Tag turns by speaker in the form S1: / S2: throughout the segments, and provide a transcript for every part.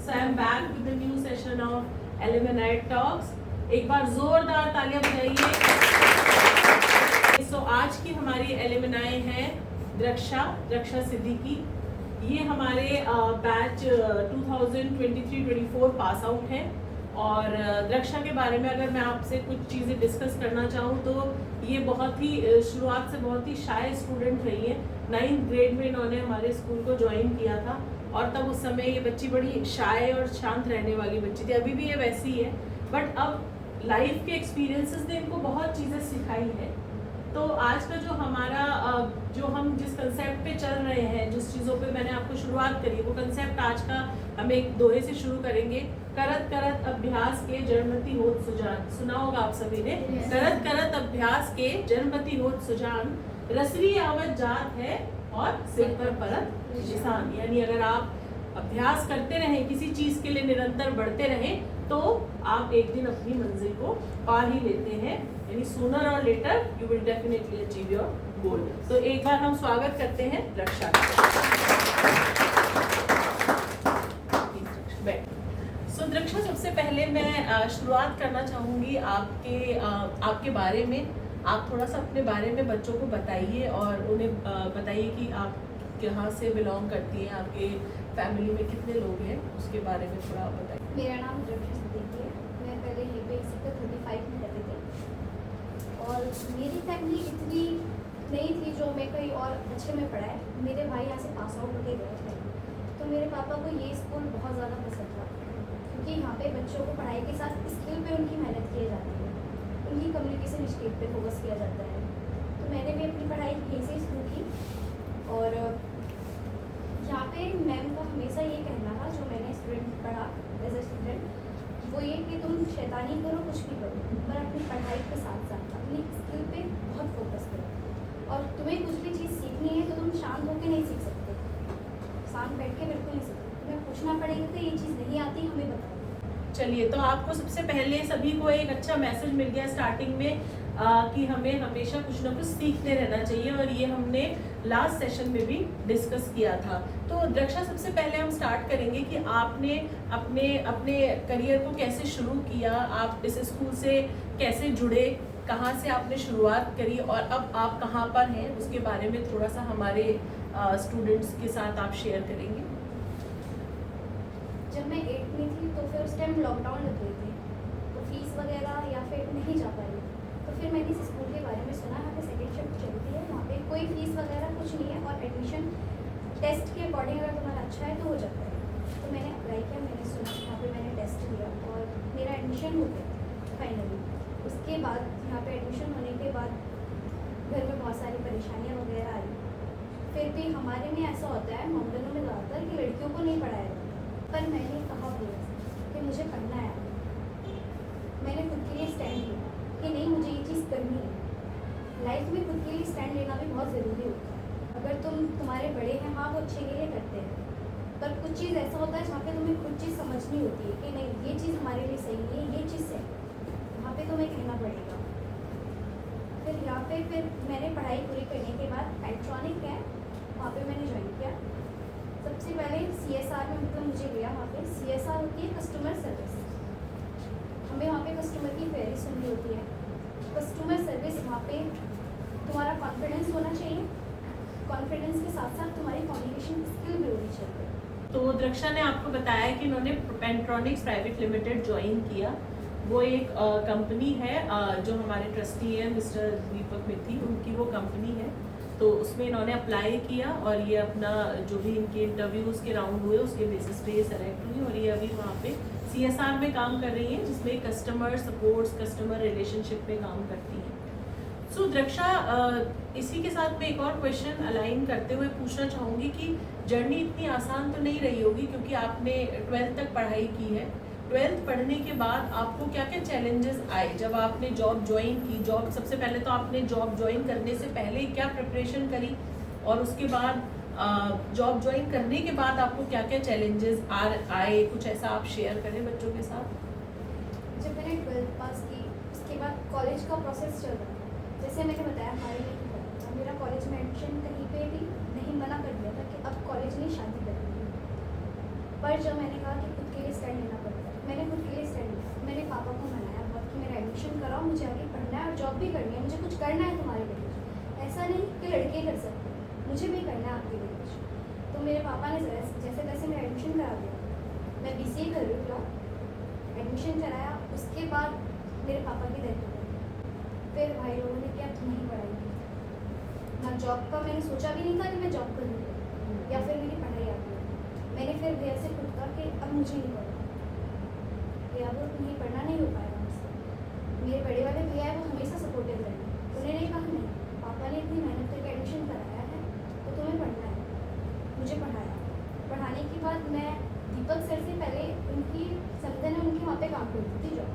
S1: So I am back with the new session of Alumni Talks. एक बार जोरदार तालियां बजाइए। So आज की हमारी एलिमनाई है द्रक्षा सिद्दीकी। ये हमारे बैच 2023-24 पास आउट है। और द्रक्षा के बारे में अगर मैं आपसे कुछ चीज़ें डिस्कस करना चाहूँ तो ये बहुत ही शुरुआत से बहुत ही शाय स्टूडेंट रही है। 9th ग्रेड में इन्होंने हमारे स्कूल को ज्वाइन किया था और तब उस समय ये बच्ची बड़ी शाय और शांत रहने वाली बच्ची थी। अभी भी ये वैसी ही है, बट अब लाइफ के एक्सपीरियंसेस ने इनको बहुत चीज़ें सिखाई है। तो आज का जो हमारा जो हम जिस कंसेप्ट पे चल रहे हैं, जिस चीज़ों पे मैंने आपको शुरुआत करी, वो कंसेप्ट आज का हम एक दोहे से शुरू करेंगे। करत करत अभ्यास के जड़मति होत सुजान। सुना होगा आप सभी ने। करत करत अभ्यास के जड़मति होत सुजान, रसरी आवत जात है और सिर पर परत निशान। यानी अगर आप अभ्यास करते रहें, किसी चीज़ के लिए निरंतर बढ़ते रहें, तो आप एक दिन अपनी मंजिल को पा ही लेते हैं। यानी सूनर और later you will definitely achieve your goal. तो एक बार हम स्वागत करते हैं द्रक्षा का। सो द्रक्षा, सबसे पहले मैं शुरुआत करना चाहूँगी आपके बारे में। आप थोड़ा सा अपने बारे में बच्चों को बताइए और उन्हें बताइए कि आप कहाँ से बिलोंग करती हैं, आपके फैमिली में कितने लोग हैं, उसके बारे में थोड़ा आप बताइए।
S2: मेरा नाम द्रक्षा सिद्दीकी है। मैं पहले यहीं पे सेक्टर 35 में रहती थी और मेरी फैमिली इतनी नहीं थी जो मैं कहीं और अच्छे में पढ़ाए। मेरे भाई यहाँ से पास आउट होके गए थे, तो मेरे पापा को ये स्कूल बहुत ज़्यादा पसंद था, क्योंकि यहाँ पे बच्चों को पढ़ाई के साथ स्किल पे उनकी मेहनत की जाती है, उनकी कम्युनिकेशन स्किल पे फोकस किया जाता है। तो मैंने भी अपनी पढ़ाई यहीं से शुरू की और यहाँ पे मैम का हमेशा ये कहना था, जो मैंने स्टूडेंट पढ़ा एज ए स्टूडेंट, वो ये कि तुम शैतानी करो, कुछ भी करो, पर अपनी पढ़ाई के साथ साथ अपनी स्किल पे बहुत फोकस करो। और तुम्हें कुछ भी चीज़ सीखनी है तो तुम शांत होकर नहीं सीख सकते, शांत बैठ के बिल्कुल नहीं सकते, तुम्हें पूछना पड़ेगा कि ये चीज़ नहीं आती, हमें बताओ।
S1: चलिए, तो आपको सबसे पहले सभी को एक अच्छा मैसेज मिल गया स्टार्टिंग में कि हमें हमेशा कुछ ना कुछ सीखते रहना चाहिए, और ये हमने लास्ट सेशन में भी डिस्कस किया था। तो द्रक्षा, सबसे पहले हम स्टार्ट करेंगे कि आपने अपने करियर को कैसे शुरू किया, आप इस स्कूल से कैसे जुड़े, कहाँ से आपने शुरुआत करी और अब आप कहाँ पर हैं, उसके बारे में थोड़ा सा हमारे स्टूडेंट्स के साथ आप शेयर करेंगे।
S2: जब मैं 8th में थी तो फिर उस टाइम लॉकडाउन लग गई थी, तो फीस वगैरह या फिर नहीं जा पाई, तो फिर मैंने इस स्कूल के बारे में सुना। यहाँ पे सेकेंड शिफ्ट चलती है, वहाँ पे कोई फीस वगैरह कुछ नहीं है और एडमिशन टेस्ट के अकॉर्डिंग अगर तुम्हारा अच्छा है तो हो जाता है। तो मैंने अप्लाई किया, मैंने सुना, यहाँ पे मैंने टेस्ट दिया और मेरा एडमिशन हो गया फाइनली। उसके बाद यहाँ पे एडमिशन होने के बाद घर में बहुत सारी परेशानियाँ वगैरह आई। फिर भी हमारे में ऐसा होता है मॉडर्नों में ज़्यादातर कि लड़कियों को नहीं पढ़ाया जाता, पर मैंने कहा भैया कि मुझे पढ़ना है। मैंने खुद के लिए स्टैंड लिया कि नहीं, मुझे ये चीज़ करनी है। लाइफ में खुद के लिए स्टैंड लेना भी बहुत ज़रूरी होता है। अगर तुम्हारे बड़े हैं, हाँ वो अच्छे के लिए करते हैं, पर कुछ चीज़ ऐसा होता है जहाँ पे तुम्हें खुद चीज़ समझनी होती है कि नहीं, ये चीज़ हमारे लिए सही नहीं है, ये चीज़ सही, वहाँ पे तुम्हें कहना पड़ेगा। फिर यहाँ पे मैंने पढ़ाई पूरी करने के बाद इलेक्ट्रॉनिक है, वहाँ पे मैंने ज्वाइन किया। सबसे पहले CSR में मतलब मुझे लिया। वहाँ पे CSR होती है कस्टमर सर्विस। हमें वहाँ पे कस्टमर की क्वेरी सुननी होती है। कस्टमर सर्विस, वहाँ पे तुम्हारा कॉन्फिडेंस होना चाहिए, कॉन्फिडेंस के साथ साथ तुम्हारी कम्युनिकेशन स्किल भी होनी चाहिए।
S1: तो द्रक्षा ने आपको बताया कि उन्होंने पेंट्रॉनिक्स प्राइवेट लिमिटेड ज्वाइन किया। वो एक कंपनी है जो हमारे ट्रस्टी है मिस्टर दीपक मिथी, उनकी वो कंपनी है। तो उसमें इन्होंने अप्लाई किया और ये अपना जो भी इनके इंटरव्यूज़ के राउंड हुए उसके बेसिस पे ये सेलेक्ट हुई, और ये अभी वहाँ पे CSR में काम कर रही हैं, जिसमें कस्टमर सपोर्ट्स, कस्टमर रिलेशनशिप में काम करती हैं। सो द्रक्षा, इसी के साथ मैं एक और क्वेश्चन अलाइन करते हुए पूछना चाहूँगी कि जर्नी इतनी आसान तो नहीं रही होगी, क्योंकि आपने 12th तक पढ़ाई की है। 12th पढ़ने के बाद आपको क्या क्या चैलेंजेस आए जब आपने जॉब ज्वाइन की? जॉब सबसे पहले तो आपने जॉब ज्वाइन करने से पहले क्या प्रिपरेशन करी, और उसके बाद जॉब ज्वाइन करने के बाद आपको क्या क्या चैलेंजेस आए, कुछ ऐसा आप शेयर करें बच्चों के साथ।
S2: जब मैंने 12th पास की, उसके बाद कॉलेज का प्रोसेस चल रहा था। जैसे मैंने बताया हमारे लिए कि मेरा कॉलेज में एडमिशन कहीं पे भी नहीं, मना कर दिया था कि अब कॉलेज नहीं, शादी करनी है। पर जब मैंने कहा कि खुद के लिए स्टैंड लेना पड़ता है, मैंने खुद के लिए स्टैंड लिया। मैंने पापा को मनाया बहुत कि मेरा एडमिशन कराओ, मुझे आगे पढ़ना है और जॉब भी करनी है, मुझे कुछ करना है तुम्हारे लिए कुछ। ऐसा नहीं कि लड़के कर सकते, मुझे भी करना है आपके लिए कुछ। तो मेरे पापा ने जैसे तैसे मेरा एडमिशन करा दिया। मैं BCA कर रही हूँ, एडमिशन कराया। उसके बाद मेरे पापा की डेथ हो गई। फिर भाई लोगों ने किया तुम नहीं पढ़ाई ना, जॉब का मैंने सोचा भी नहीं था कि मैं जॉब करूँगी या फिर मेरी पढ़ाई आगे। मैंने फिर भैया से खुद कहा कि अब मुझे नहीं पढ़ना, भैया वो नहीं पढ़ना नहीं हो पाएगा मुझसे। मेरे बड़े वाले भैया है वो हमेशा सपोर्टिव रहे, उन्होंने नहीं कहा नहीं, पापा ने इतनी मेहनत करके एडमिशन कराया है तो तुम्हें पढ़ना है। मुझे पढ़ाया। पढ़ाने के बाद मैं दीपक सर से पहले उनकी समझे ने उनके वहाँ पे काम करती थी जॉब,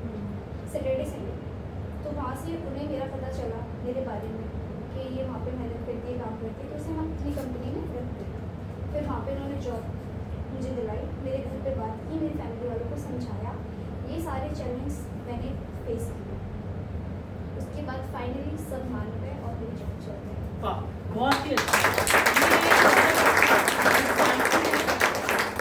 S2: सैटरडे संडे। तो वहाँ से उन्हें मेरा पता चला मेरे बारे में कि ये वहाँ पे मेहनत करती है, काम करती है, तो उसे हम अपनी कंपनी में रखते हैं। फिर वहाँ पे उन्होंने जॉब मुझे दिलाई, मेरे घर पे बात की, मेरी फैमिली वालों को समझाया, ये सारे चैलेंज मैंने फेस किए। उसके बाद फाइनली सब मान गए और मेरी जॉब चल गई।
S1: वाह, बहुत ही अच्छा।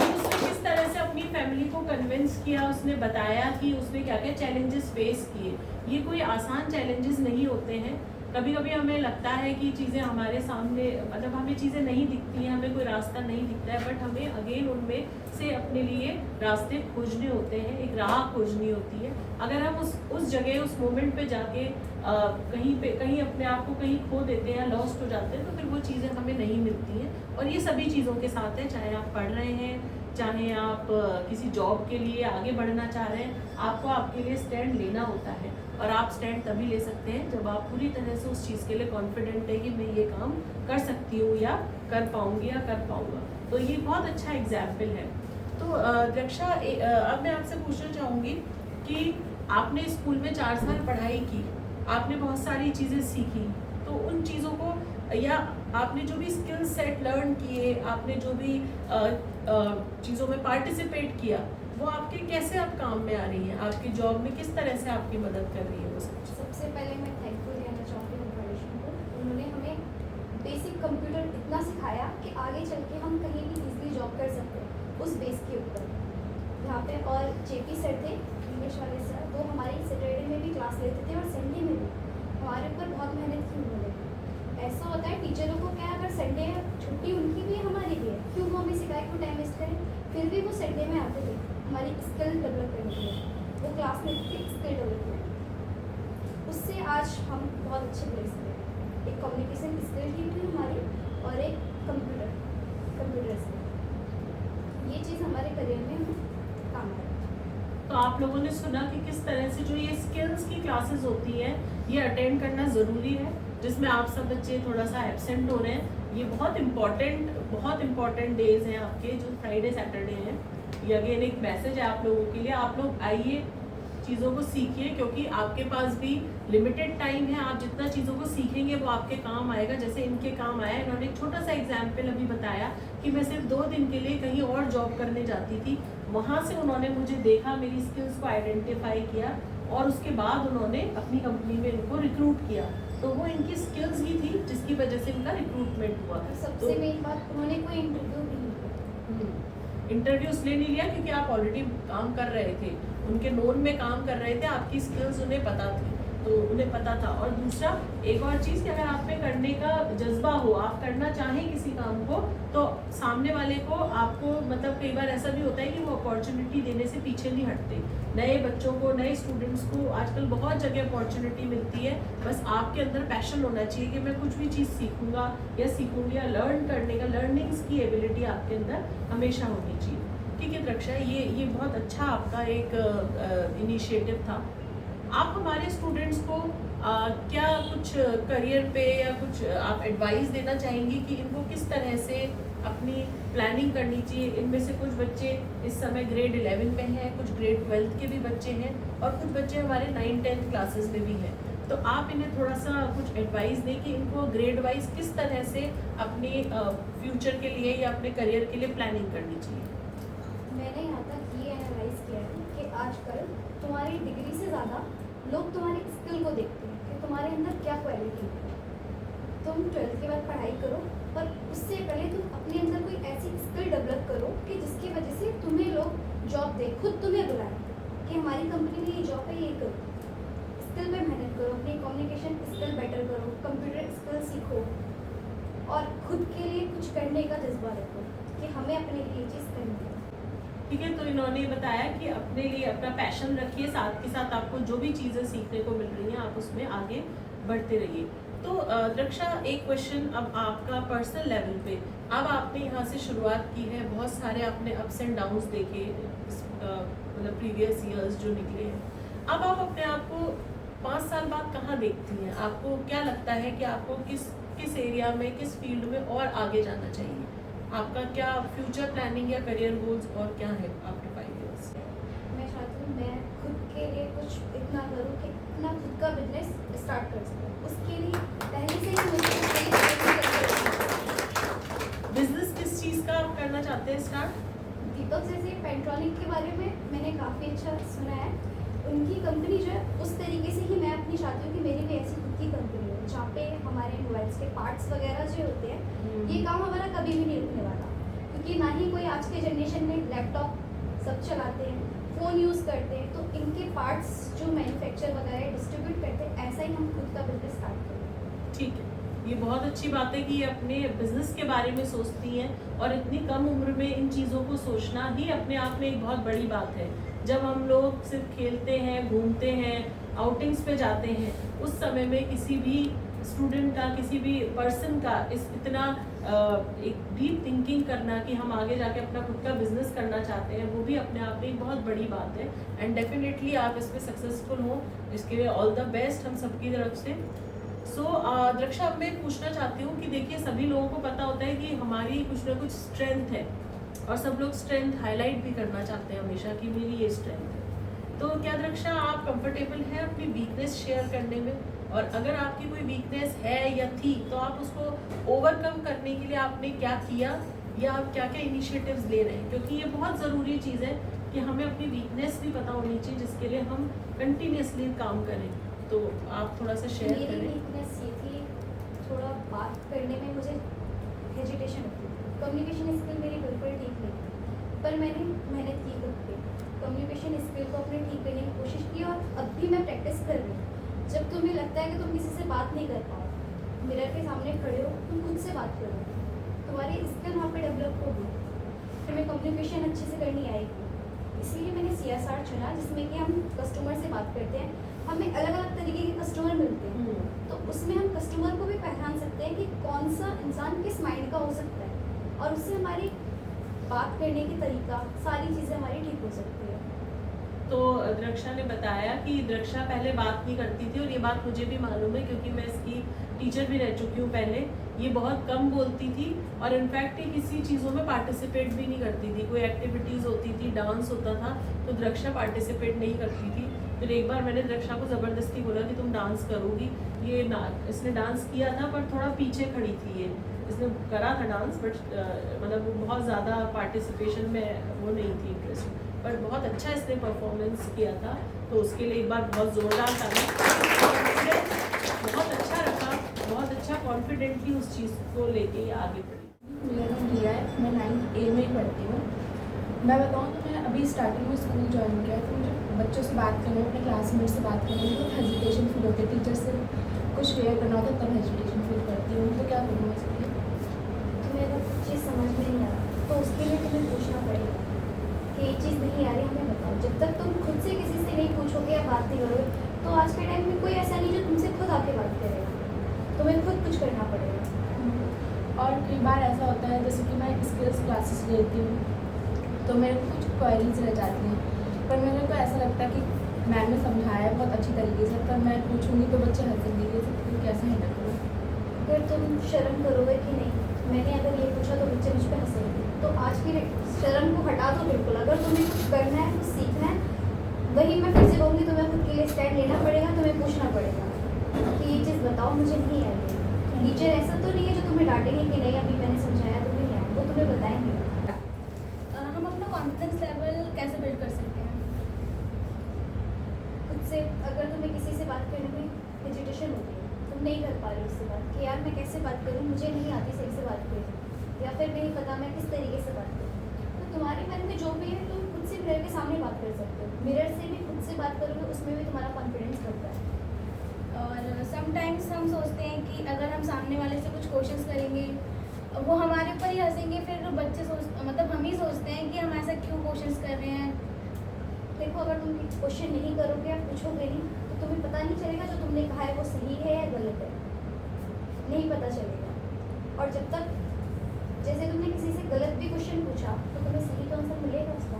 S1: उसने किस तरह से अपनी फैमिली को कन्विंस किया, उसने बताया कि उसने क्या क्या चैलेंजेस फेस किए। ये कोई आसान चैलेंजेस नहीं होते हैं। कभी कभी हमें लगता है कि चीज़ें हमारे सामने, मतलब हमें चीज़ें नहीं दिखती हैं, हमें कोई रास्ता नहीं दिखता है, बट हमें अगेन उनमें से अपने लिए रास्ते खोजने होते हैं, एक राह खोजनी होती है। अगर हम उस जगह उस मोमेंट पे जाके कहीं अपने आप को कहीं खो देते हैं, लॉस्ट हो जाते हैं, तो फिर वो चीज़ें हमें नहीं मिलती हैं। और ये सभी चीज़ों के साथ है, चाहे आप पढ़ रहे हैं, चाहे आप किसी जॉब के लिए आगे बढ़ना चाह रहे हैं, आपको आपके लिए स्टैंड लेना होता है। और आप स्टैंड तभी ले सकते हैं जब आप पूरी तरह से उस चीज़ के लिए कॉन्फिडेंट है कि मैं ये काम कर सकती हूँ या कर पाऊँगी या कर पाऊँगा। तो ये बहुत अच्छा एग्जाम्पल है। तो रक्षा, अब मैं आपसे पूछना चाहूँगी कि आपने स्कूल में 4 साल पढ़ाई की, आपने बहुत सारी चीज़ें सीखी, तो उन चीज़ों को या आपने जो भी स्किल सेट लर्न किए, आपने जो भी चीज़ों में पार्टिसिपेट किया, वो आपके कैसे अब काम में आ रही है, आपकी जॉब में किस तरह से आपकी मदद कर रही है वो सब?
S2: सबसे पहले मैं थैंकफुल रहना चाहूँगी फाउंडेशन को। उन्होंने हमें बेसिक कंप्यूटर इतना सिखाया कि आगे चल के हम कहीं भी इजीली जॉब कर सकते हैं उस बेस के ऊपर यहाँ पे। और JP सर थे, इंग्लिश वाले सर, वो हमारी सैटरडे में भी क्लास लेते थे और संडे में भी। हमारे ऊपर बहुत मेहनत की उन्होंने। ऐसा होता है टीचरों को क्या, अगर संडे छुट्टी उनकी भी है हमारी भी है, क्यों वो हमें सिखाए, क्यों टाइम वेस्ट करें। फिर भी वो संडे में आते थे हमारी स्किल डेवलप करने के लिए। वो क्लास में थे स्किल डेवलपमेंट, उससे आज हम बहुत अच्छे प्लेस में हैं। एक कम्युनिकेशन स्किल की थी हमारी और एक कंप्यूटर स्किल। ये चीज़ हमारे करियर में काम आए।
S1: तो आप लोगों ने सुना कि किस तरह से जो ये स्किल्स की क्लासेस होती हैं, ये अटेंड करना ज़रूरी है, जिसमें आप सब बच्चे थोड़ा सा एब्सेंट हो रहे हैं। ये बहुत इम्पॉर्टेंट डेज हैं आपके, जो फ्राइडे सैटरडे हैं। ये अगेन एक मैसेज है आप लोगों के लिए, आप लोग आइए, चीज़ों को सीखिए, क्योंकि आपके पास भी लिमिटेड टाइम है। आप जितना चीज़ों को सीखेंगे वो आपके काम आएगा, जैसे इनके काम आया। इन्होंने एक छोटा सा एग्जाम्पल अभी बताया कि मैं सिर्फ 2 दिन के लिए कहीं और जॉब करने जाती थी, वहाँ से उन्होंने मुझे देखा, मेरी स्किल्स को आइडेंटिफाई किया और उसके बाद उन्होंने अपनी कंपनी में इनको रिक्रूट किया। तो वो इनकी स्किल्स ही थी जिसकी वजह से इनका रिक्रूटमेंट हुआ।
S2: सबसे मेन बात, उन्होंने कोई इंटरव्यू भी नहीं किया।
S1: इंटरव्यू इसलिए नहीं लिया क्योंकि आप ऑलरेडी काम कर रहे थे, उनके नोन में काम कर रहे थे, आपकी स्किल्स उन्हें पता थी, तो उन्हें पता था। और दूसरा एक और चीज़ कि अगर आप में करने का जज्बा हो, आप करना चाहें किसी काम को, तो सामने वाले को आपको, मतलब कई बार ऐसा भी होता है कि वो अपॉर्चुनिटी देने से पीछे नहीं हटते। नए बच्चों को, नए स्टूडेंट्स को आजकल बहुत जगह अपॉर्चुनिटी मिलती है। बस आपके अंदर पैशन होना चाहिए कि मैं कुछ भी चीज़ सीखूंगा या सीखूंगी, या लर्न करने का, लर्निंग्स की एबिलिटी आपके अंदर हमेशा होनी चाहिए। ठीक है रक्षा, ये बहुत अच्छा आपका एक इनिशिएटिव था। आप हमारे स्टूडेंट्स को क्या कुछ करियर पे या कुछ आप एडवाइस देना चाहेंगी कि इनको किस तरह से अपनी प्लानिंग करनी चाहिए? इनमें से कुछ बच्चे इस समय ग्रेड 11 में हैं, कुछ ग्रेड 12 के भी बच्चे हैं और कुछ बच्चे हमारे 9-10 क्लासेस में भी हैं। तो आप इन्हें थोड़ा सा कुछ एडवाइस दें कि इनको ग्रेड वाइज किस तरह से अपने फ्यूचर के लिए या अपने करियर के लिए प्लानिंग करनी चाहिए।
S2: मैंने यहाँ तक ये एनालाइज किया है कि आजकल तुम्हारी डिग्री से ज़्यादा लोग तुम्हारी स्किल को देखते हैं कि तुम्हारे अंदर क्या क्वालिटी है। तुम 12th के बाद पढ़ाई करो, पर उससे पहले तुम अपने अंदर कोई ऐसी स्किल डेवलप करो कि जिसकी वजह से तुम्हें कि हमारी कंपनी में ये जॉब है, ये करो, स्किल पे मेहनत करो, अपनी कम्युनिकेशन स्किल बेटर करो, कंप्यूटर स्किल सीखो और खुद के लिए कुछ करने का जज्बा रखो कि हमें अपने लिए ये चीज़ करनी है।
S1: ठीक है, तो इन्होंने बताया कि अपने लिए अपना पैशन रखिए, साथ के साथ आपको जो भी चीज़ें सीखने को मिल रही हैं आप उसमें आगे बढ़ते रहिए। तो द्रक्षा, एक क्वेश्चन अब आपका पर्सनल लेवल पे, अब आपने यहाँ से शुरुआत की है, बहुत सारे आपने अप्स एंड डाउन्स देखे, मतलब प्रीवियस ईयर्स जो निकले हैं, अब आप अपने आप को 5 साल बाद कहाँ देखती हैं? आपको क्या लगता है कि आपको किस एरिया में, किस फील्ड में और आगे जाना चाहिए? आपका क्या फ्यूचर प्लानिंग या करियर गोल्स और क्या है आफ्टर 5 इयर्स?
S2: मैं चाहती हूँ मैं खुद के लिए कुछ इतना करूँ कि अपना खुद का बिजनेस स्टार्ट कर सकूँ। उसके लिए पहले से ही मुझे
S1: बिजनेस किस चीज़ का आप करना चाहते हैं स्टार्ट?
S2: दीपक जैसे पेंट्रॉनिक के बारे में मैंने काफ़ी अच्छा सुना है। उनकी कंपनी जो है उस तरीके से ही मैं अपनी चाहती हूँ कि मेरी भी ऐसी खुद की कंपनी हो जहाँ पे हमारे मोबाइल्स के पार्ट्स वगैरह जो होते हैं, ये काम हमारा कभी भी नहीं रुकने वाला, क्योंकि ना ही कोई आज के जनरेशन में लैपटॉप सब चलाते हैं, फ़ोन यूज़ करते हैं, तो इनके पार्ट्स जो मैन्युफैक्चर वगैरह डिस्ट्रीब्यूट करते हैं, ऐसा ही हम खुद का बिजनेस स्टार्ट करें।
S1: ठीक है, ये बहुत अच्छी बात है कि ये अपने बिजनेस के बारे में सोचती हैं, और इतनी कम उम्र में इन चीज़ों को सोचना ही अपने आप में एक बहुत बड़ी बात है। जब हम लोग सिर्फ खेलते हैं, घूमते हैं, आउटिंग्स पे जाते हैं, उस समय में किसी भी स्टूडेंट का, किसी भी पर्सन का इतना एक डीप थिंकिंग करना कि हम आगे जाके अपना खुद का बिजनेस करना चाहते हैं, वो भी अपने आप में एक बहुत बड़ी बात है। एंड डेफिनेटली आप इसमें सक्सेसफुल हो, इसके लिए ऑल द बेस्ट हम सबकी तरफ से। सो द्रक्षा, अब मैं पूछना चाहती हूँ कि देखिए, सभी लोगों को पता होता है कि हमारी कुछ ना कुछ स्ट्रेंथ है, और सब लोग स्ट्रेंथ हाईलाइट भी करना चाहते हैं हमेशा कि मेरी ये स्ट्रेंथ है। तो क्या द्रक्षा, आप कंफर्टेबल हैं अपनी वीकनेस शेयर करने में? और अगर आपकी कोई वीकनेस है या थी, तो आप उसको ओवरकम करने के लिए आपने क्या किया, या आप क्या क्या इनिशिएटिव्स ले रहे हैं? क्योंकि ये बहुत ज़रूरी चीज़ है कि हमें अपनी वीकनेस भी पता होनी चाहिए, जिसके लिए हम कंटिन्यूसली काम करें। तो आप थोड़ा सा शेयर
S2: मेरी
S1: करें।
S2: वीकनेस ये थी, थोड़ा बात करने में मुझे हेजिटेशन होती थी, कम्युनिकेशन स्किल मेरी बिल्कुल ठीक नहीं थी, पर मैंने मेहनत की खुद पे, कम्युनिकेशन स्किल को अपने ठीक करने की कोशिश की, और अब भी मैं प्रैक्टिस कर रही हूँ। जब तुम्हें लगता है कि तुम किसी से बात नहीं कर पाओ, मिरर के सामने खड़े हो, तुम खुद से बात करो, तुम्हारी स्किल वहाँ पे डेवलप होगी, तुम्हें कम्युनिकेशन अच्छे से करनी आएगी। इसलिए मैंने CSR चुना, जिसमें कि हम कस्टमर से बात करते हैं, हमें अलग अलग तरीके के कस्टमर मिलते हैं, तो उसमें हम कस्टमर को भी पहचान सकते हैं कि कौन सा इंसान किस माइंड का हो सकता है, और उससे हमारी बात करने की तरीका, सारी चीज़ें हमारी ठीक हो सकती है।
S1: तो द्रक्षा ने बताया कि द्रक्षा पहले बात नहीं करती थी, और ये बात मुझे भी मालूम है क्योंकि मैं इसकी टीचर भी रह चुकी हूँ पहले। ये बहुत कम बोलती थी, और इनफैक्ट ये किसी चीज़ों में पार्टिसिपेट भी नहीं करती थी। कोई एक्टिविटीज़ होती थी, डांस होता था, तो द्रक्षा पार्टिसिपेट नहीं करती थी। फिर एक बार मैंने द्रक्षा को ज़बरदस्ती बोला कि तुम डांस करोगी। इसने डांस किया था, पर थोड़ा पीछे खड़ी थी। इसने करा था डांस, बट मतलब बहुत ज़्यादा पार्टिसिपेशन में वो नहीं थी इंटरेस्ट, पर बहुत अच्छा इसने परफॉर्मेंस किया था। तो उसके लिए एक बार बहुत ज़ोरदार ताली। बहुत अच्छा रखा, बहुत अच्छा कॉन्फिडेंटली उस चीज़ को लेके आगे बढ़ी।
S3: मेरा नाम रिया है, मैं 9th A में ही पढ़ती हूँ। मैं बताऊँ तो मैं अभी स्टार्टिंग में स्कूल ज्वाइन किया, तो मुझे बच्चों से बात करना, अपने क्लासमेट से बात करना तो हेजिटेशन फील होती है। टीचर से कुछ शेयर करना होता है तब हेजिटेशन फील करती हूँ। तो क्या करूँ मैं इसके लिए?
S2: तुम्हें अगर कुछ चीज़ समझ में नहीं आ रहा, तो उसके लिए तुम्हें पूछना पड़ेगा कि ये चीज़ नहीं आ रही, हमें बताओ। जब तक तुम खुद से किसी से नहीं पूछोगे या बात नहीं करोगे, तो आज के टाइम में कोई ऐसा नहीं जो तुमसे खुद आके बात करेगा, तुम्हें खुद कुछ करना पड़ेगा।
S3: और कई बार ऐसा होता है जैसे कि मैं स्किल्स क्लासेस लेती हूँ, तो मेरे को कुछ क्वेरीज रह जाती हैं, पर मेरे को ऐसा लगता है कि मैम ने समझाया है बहुत अच्छी तरीके से, पर मैं पूछूँगी तो बच्चे हंसेंगे, ये सब कैसे हैंडल करूँ?
S2: अगर तुम शर्म करोगे कि नहीं, मैंने अगर ये पूछा तो बच्चे मुझ पर हंसेंगे, तो आज की शर्म को हटा दो बिल्कुल। अगर तुम्हें कुछ करना है, कुछ सीखना है, वही मैं फिर से कहूँगी, तुम्हें खुद के लिए स्टैंड लेना पड़ेगा, तुम्हें पूछना पड़ेगा कि ये चीज़ बताओ, मुझे नहीं आ रही है। टीचर ऐसा तो नहीं है जो तुम्हें डांटेंगे कि नहीं अभी मैंने समझाया तो नहीं आया, वो तुम्हें बताएंगे।
S4: हम अपना कॉन्फिडेंस लेवल कैसे बिल्ड कर सकते हैं?
S2: खुद से, अगर तुम्हें किसी से बात करने में हेजिटेशन होती है, तुम नहीं कर पा रहे उससे बात कि यार मैं कैसे बात करूँ, मुझे नहीं आती सही से बात करनी, या फिर नहीं पता मैं किस तरीके से बात करूँ, तो तुम्हारे मन में जो भी है तुम खुद से मिरर के सामने बात कर सकते हो। मिरर से भी बात करोगे उसमें भी तुम्हारा कॉन्फिडेंस बढ़ता है।
S4: और समटाइम्स हम सोचते हैं कि अगर हम सामने वाले से कुछ क्वेश्चंस करेंगे वो हमारे ऊपर ही हंसेंगे, फिर बच्चे मतलब हम ही सोचते हैं कि हम ऐसा क्यों क्वेश्चंस कर रहे हैं।
S2: देखो अगर तुम क्वेश्चन नहीं करोगे या पूछोगे नहीं तो तुम्हें पता नहीं चलेगा जो तुमने कहा है वो सही है या गलत है, नहीं पता चलेगा। और जब तक जैसे तुमने किसी से गलत भी क्वेश्चन पूछा तो तुम्हें सही तो आंसर मिलेगा उसका।